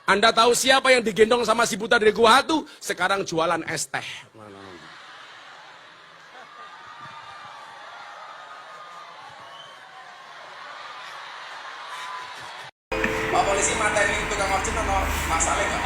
Anda tahu siapa yang digendong sama si buta dari Gua Hatu? Sekarang jualan es teh. Pak polisi materi tukang ojek ono masalah nggak?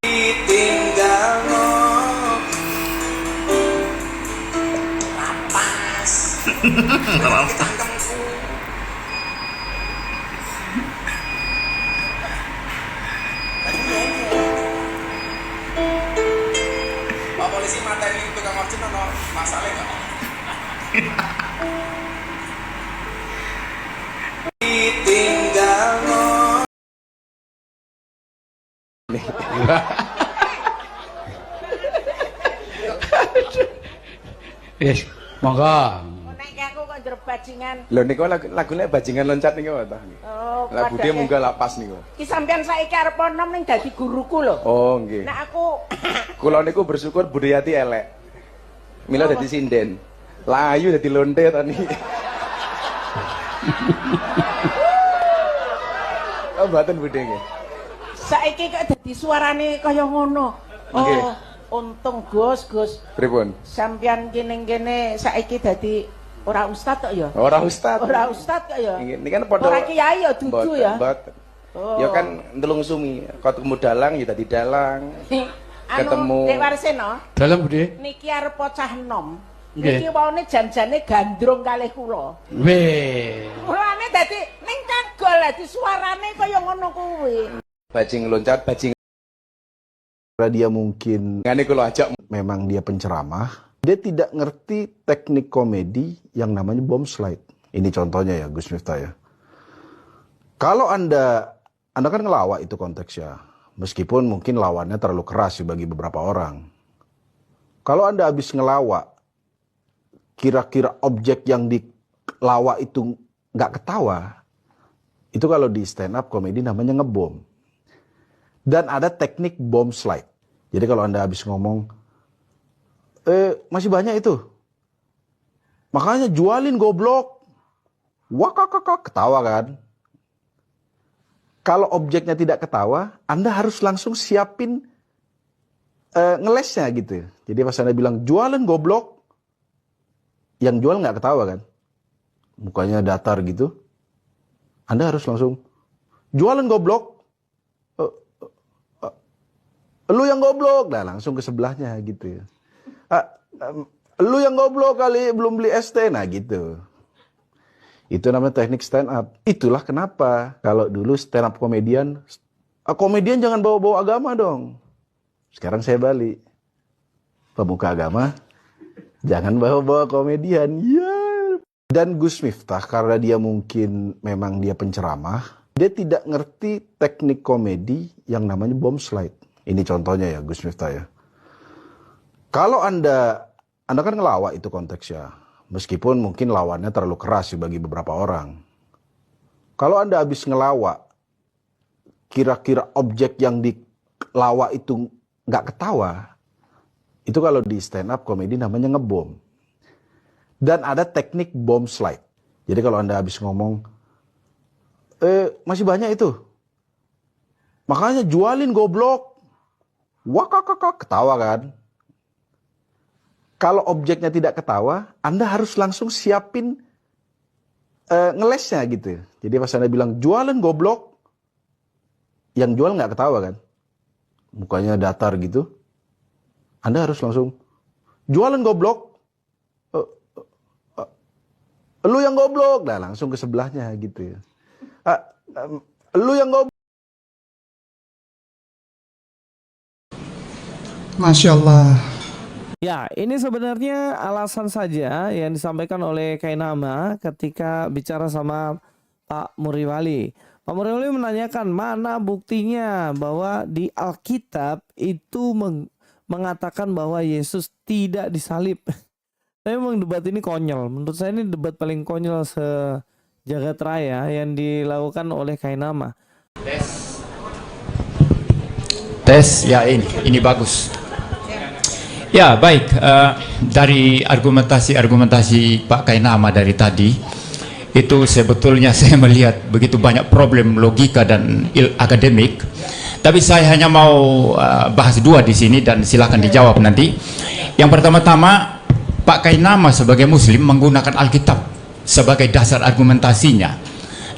Ditinggal lapas. Pak polisi materi tukang ojek ono masalah nggak? Ditinggal Yes, monggo. Nek aku kok njero bajingan. Lho niku lagune bajingan loncat niku ta. Oh, Lagu dia munggah lapas niku. Ki sampean saiki arep nom ning dadi guruku lho. Oh, nggih. Nek aku Kula niku bersyukur Budayati elek. Mila dadi sinden. Layu dadi lonte to niki. Oh, mboten Bude nggih. saiki kok dadi suarane kaya ngono. Nggih. Oh, untung Gus, Pripun? sampean kene saiki dadi ora ustad kok ya? Ora ustad. Ora ustad kok ya? Nggih, niki kan padha. Ora kiai ya dudu ya. Mboten. Oh. Ya kan ndelung sumi, ketemu dalang ya dadi dalang. Ketemu. Dek Warsena, Dalam Bude. niki arep pocah enom. Nggih. Niki waune jan-jane gandrung kalih kula. Weh. Mulane dadi ning kagol dadi suarane kaya ngono kuwi. Bajing loncat, bajing. Dia mungkin Ngene kula ajak memang dia penceramah, dia tidak ngerti teknik komedi yang namanya bomb slide. Ini contohnya ya Gus Miftah ya. Kalau Anda kan ngelawak itu konteksnya, meskipun mungkin lawannya terlalu keras bagi beberapa orang. Kalau Anda habis ngelawak, kira-kira objek yang dilawak itu nggak ketawa, itu kalau di stand up komedi namanya ngebom. Dan ada teknik bomb slide. Jadi kalau Anda habis ngomong, masih banyak itu. Makanya jualin goblok. Wah kakak, ketawa kan. Kalau objeknya tidak ketawa, Anda harus langsung siapin ngelesnya gitu. Jadi pas Anda bilang jualan goblok, yang jual nggak ketawa kan. Mukanya datar gitu. Anda harus langsung jualan goblok. Lu yang goblok, nah langsung ke sebelahnya gitu ya. Lu yang goblok kali belum beli ST, nah gitu. Itu namanya teknik stand up. Itulah kenapa kalau dulu stand up komedian jangan bawa-bawa agama dong. Sekarang saya balik. Pemuka agama, jangan bawa-bawa komedian. Ya. Dan Gus Miftah karena dia mungkin memang dia penceramah, dia tidak ngerti teknik komedi yang namanya bomb slide. Ini contohnya ya Gus Miftah ya. Kalau Anda kan ngelawak itu konteksnya. Meskipun mungkin lawannya terlalu keras bagi beberapa orang. Kalau Anda habis ngelawak, kira-kira objek yang dilawak itu nggak ketawa, itu kalau di stand up komedi namanya ngebom. Dan ada teknik bomb slide. Jadi kalau Anda habis ngomong, masih banyak itu. Makanya jualin goblok. Wah kakak, ketawa kan. Kalau objeknya tidak ketawa, Anda harus langsung siapin ngelesnya gitu. Jadi pas Anda bilang jualan goblok, yang jual nggak ketawa kan. Mukanya datar gitu. Anda harus langsung jualan goblok. Lu yang goblok, nah langsung ke sebelahnya gitu ya. Lu yang goblok. Masya Allah. Ya, ini sebenarnya alasan saja yang disampaikan oleh Kainama ketika bicara sama Pak Muriwali. Pak Muriwali menanyakan mana buktinya bahwa di Alkitab itu mengatakan bahwa Yesus tidak disalib. Tapi memang debat ini konyol. Menurut saya ini debat paling konyol sejagat raya yang dilakukan oleh Kainama. Tes, ya ini bagus. Ya baik, dari argumentasi Pak Kainama dari tadi, itu sebetulnya saya melihat begitu banyak problem logika dan akademik. Tapi saya hanya mau bahas dua di sini dan silakan dijawab nanti. Yang pertama-tama, Pak Kainama sebagai Muslim menggunakan Alkitab sebagai dasar argumentasinya.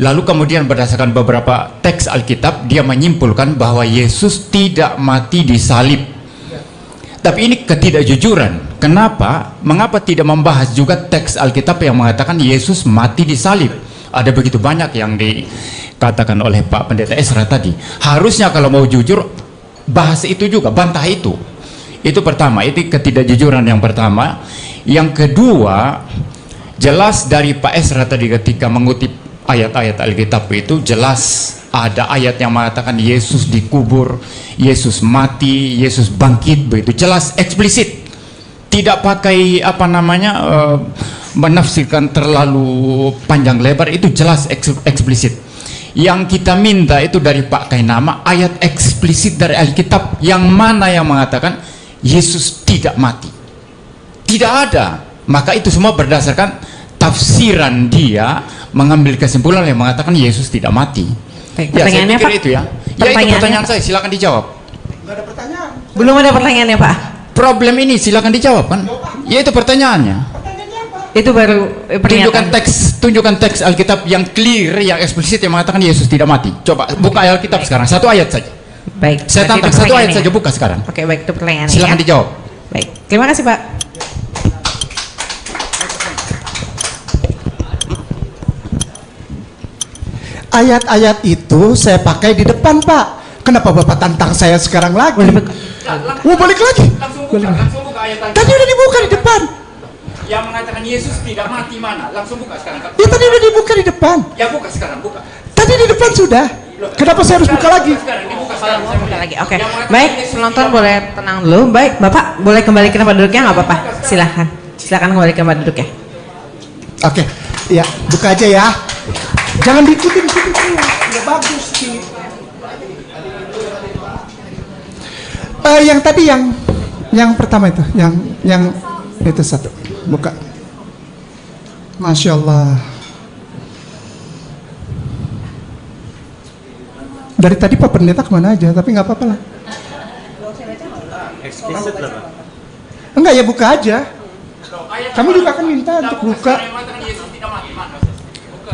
Lalu kemudian berdasarkan beberapa teks Alkitab, dia menyimpulkan bahwa Yesus tidak mati di salib. Tapi ini ketidakjujuran. Kenapa? Mengapa tidak membahas juga teks Alkitab yang mengatakan Yesus mati di salib? Ada begitu banyak yang dikatakan oleh Pak Pendeta Esra tadi. Harusnya kalau mau jujur, bahas itu juga, bantah itu. Itu pertama, itu ketidakjujuran yang pertama. Yang kedua, jelas dari Pak Esra tadi ketika mengutip ayat-ayat Alkitab itu jelas ada ayat yang mengatakan Yesus dikubur, Yesus mati, Yesus bangkit, begitu jelas eksplisit. Tidak pakai menafsirkan terlalu panjang lebar, itu jelas eksplisit. Yang kita minta itu dari Pak Kainama ayat eksplisit dari Alkitab yang mana yang mengatakan Yesus tidak mati. Tidak ada. Maka itu semua berdasarkan tafsiran dia mengambil kesimpulan yang mengatakan Yesus tidak mati. Baik, Ya, saya pertanyaannya, pikir Pak? itu ya. Ya itu pertanyaan saya, silakan dijawab. Belum ada pertanyaannya, Pak. Problem ini silakan dijawab kan? Ya itu pertanyaannya. Itu baru pernyataan. Tunjukkan teks Alkitab yang clear, yang eksplisit yang mengatakan Yesus tidak mati. Coba buka Alkitab sekarang, satu ayat saja. Baik. Saya berarti tantang itu satu ayat pertanyaannya. saja, buka sekarang. Oke, baik, itu pertanyaannya. Silakan ya. dijawab. Baik. Terima kasih, Pak. Ayat-ayat itu saya pakai di depan, Pak. Kenapa Bapak tantang saya sekarang lagi? Oh, balik lagi. Langsung buka ayat Tadi udah dibuka di depan. yang mengatakan Yesus tidak mati mana? Langsung buka sekarang. Ya tadi udah dibuka di depan. Ya buka sekarang, buka. Tadi di depan sudah. Kenapa saya harus buka lagi? Sekarang dibuka Kalau mau buka lagi. Oke. Yang mengatakan Baik, Yesus penonton tidak boleh tenang dulu. Baik, Bapak boleh kembali ke tempat duduknya nggak apa-apa? Silahkan. Silahkan kembali ke tempat duduknya. Oke, ya buka aja ya. Jangan diikutin gitu. Nggak bagus sih. Yang tadi yang pertama itu, yang itu satu. Buka. Masya Allah. Dari tadi Pak Pendeta kemana aja, tapi nggak apa-apa lah. Enggak ya, buka aja. Kami juga akan minta untuk buka.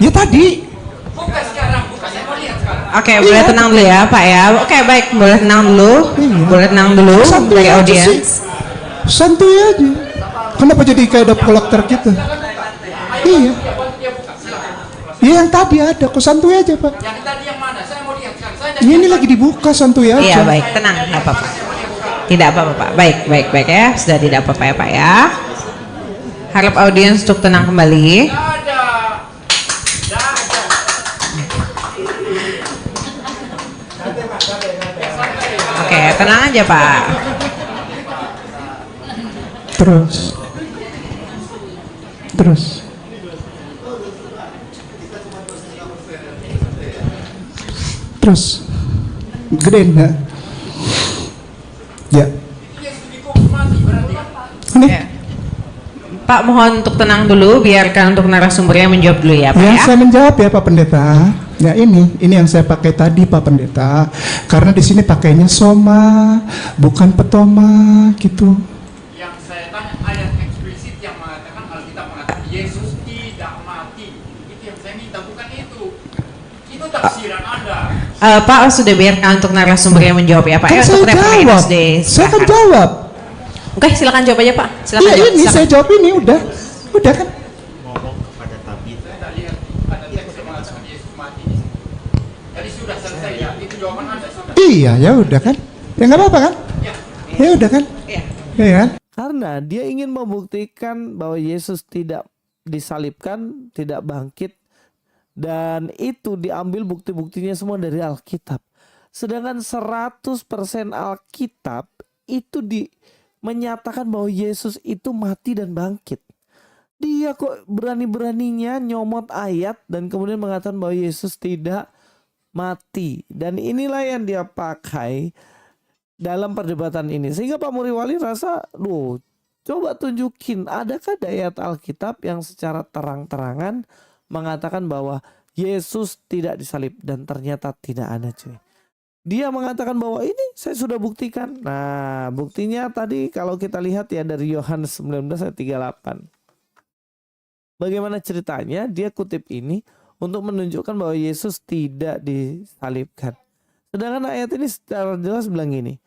Ya tadi. Buka sekarang, buka. Saya mau lihat sekarang. Oke, boleh tenang dulu ya, Pak ya. Oke, baik, boleh tenang dulu. Iya. Boleh tenang dulu Santuy sebagai aja audiens. sih. Santuy aja. Kenapa jadi kayak ada kolektor gitu? Iya. Iya yang tadi ada, kok santuy aja Pak. Yang tadi yang mana? Saya mau lihat sekarang. Saya Ini lagi dibuka, santuy aja. Iya, baik, tenang, nggak apa-apa. Tidak apa-apa, Pak. Baik ya. Sudah tidak apa-apa ya, Pak ya. Harap audiens untuk tenang kembali. Oke, tenang aja, Pak. Terus. Gedein ya. Ya. Ini. Ya. Pak, mohon untuk tenang dulu, biarkan untuk narasumbernya menjawab dulu ya, Pak Ya, ya. saya menjawab ya Pak Pendeta. Ya ini yang saya pakai tadi Pak Pendeta. Karena di sini pakainya soma, bukan petoma gitu. Yang saya tanya ayat eksplisit yang mengatakan Alkitab mengatakan Yesus tidak mati. Itu yang saya minta, bukan itu. Itu tafsiran Anda. Pak, sudah biarkan untuk narasumbernya menjawab ya, Pak. Kan Ya, saya untuk referensi jawab. SD, Saya kan silakan. jawab. Oke, silakan jawab aja, Pak. Silakan Iya jawab. ini silakan. saya jawab ini udah kan. Jadi sudah selesai ya. Itu jawaban Anda sudah. Iya ya udah kan. Ya nggak apa-apa kan? Ya udah kan. Iya. Ya kan. Karena dia ingin membuktikan bahwa Yesus tidak disalibkan, tidak bangkit, dan itu diambil bukti-buktinya semua dari Alkitab. Sedangkan 100% Alkitab itu menyatakan bahwa Yesus itu mati dan bangkit. Dia kok berani-beraninya nyomot ayat dan kemudian mengatakan bahwa Yesus tidak mati. Dan inilah yang dia pakai dalam perdebatan ini. Sehingga Pak Muriwali rasa, coba tunjukin adakah ayat Alkitab yang secara terang-terangan mengatakan bahwa Yesus tidak disalib, dan ternyata tidak ada, cuy. Dia mengatakan bahwa ini saya sudah buktikan. Nah, buktinya tadi kalau kita lihat ya dari Yohanes 19 ayat 38. Bagaimana ceritanya? Dia kutip ini untuk menunjukkan bahwa Yesus tidak disalibkan. Sedangkan ayat ini secara jelas bilang gini.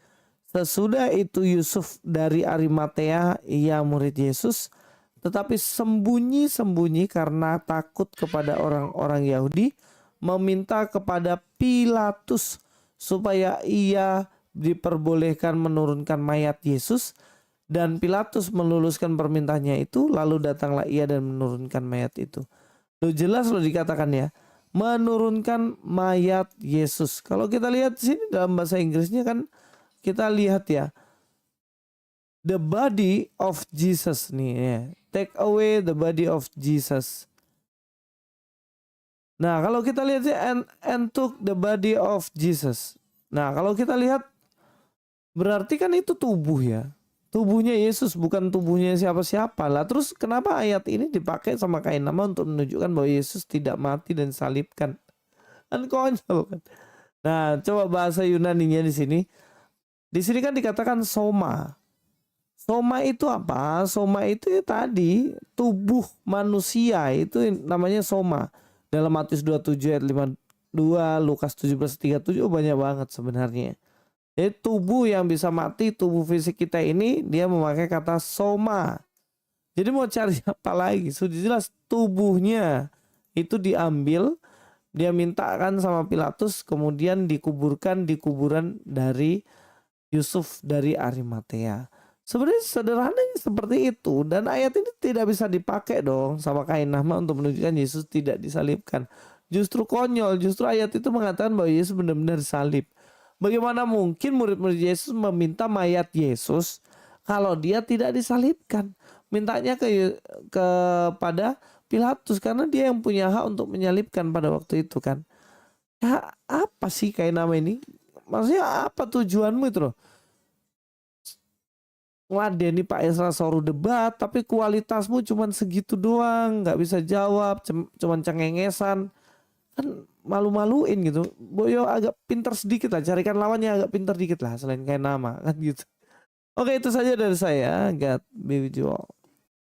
Sesudah itu Yusuf dari Arimatea, ia murid Yesus, tetapi sembunyi-sembunyi karena takut kepada orang-orang Yahudi, meminta kepada Pilatus supaya ia diperbolehkan menurunkan mayat Yesus, dan Pilatus meluluskan permintaannya itu, lalu datanglah ia dan menurunkan mayat itu. Loh, jelas loh dikatakan ya, menurunkan mayat Yesus. Kalau kita lihat di sini dalam bahasa Inggrisnya kan kita lihat ya, the body of Jesus nih ya. Take away the body of Jesus. Nah, kalau kita lihat sih and took the body of Jesus. Nah, kalau kita lihat berarti kan itu tubuh ya. Tubuhnya Yesus, bukan tubuhnya siapa-siapa lah. Terus kenapa ayat ini dipakai sama Kainama untuk menunjukkan bahwa Yesus tidak mati dan salibkan? Kan konyol kan. Nah, coba bahasa Yunaninya di sini. Di sini kan dikatakan soma. Soma itu apa? Soma itu ya tadi tubuh manusia, itu namanya soma. Dalam Matius 27 ayat 52, Lukas 17:37 banyak banget sebenarnya. Jadi tubuh yang bisa mati, tubuh fisik kita ini dia memakai kata soma. Jadi mau cari apa lagi? Sudah jelas tubuhnya itu diambil, dia mintakan sama Pilatus, kemudian dikuburkan di kuburan dari Yusuf dari Arimatea. Sebenarnya sederhananya seperti itu, dan ayat ini tidak bisa dipakai dong sama Kainama untuk menunjukkan Yesus tidak disalibkan. Justru konyol, justru ayat itu mengatakan bahwa Yesus benar-benar disalib. Bagaimana mungkin murid-murid Yesus meminta mayat Yesus kalau dia tidak disalibkan? Mintanya kepada Pilatus karena dia yang punya hak untuk menyalibkan pada waktu itu kan. Ya, apa sih Kainama ini? Maksudnya apa tujuanmu itu loh? Ngeladeni Pak Esra Soru debat, tapi kualitasmu cuman segitu doang, nggak bisa jawab, cuman cengengesan, kan malu-maluin gitu. Boyo agak pintar sedikit lah, carikan lawannya agak pintar dikit lah selain Kainama kan gitu. Oke, itu saja dari saya. God be with you all.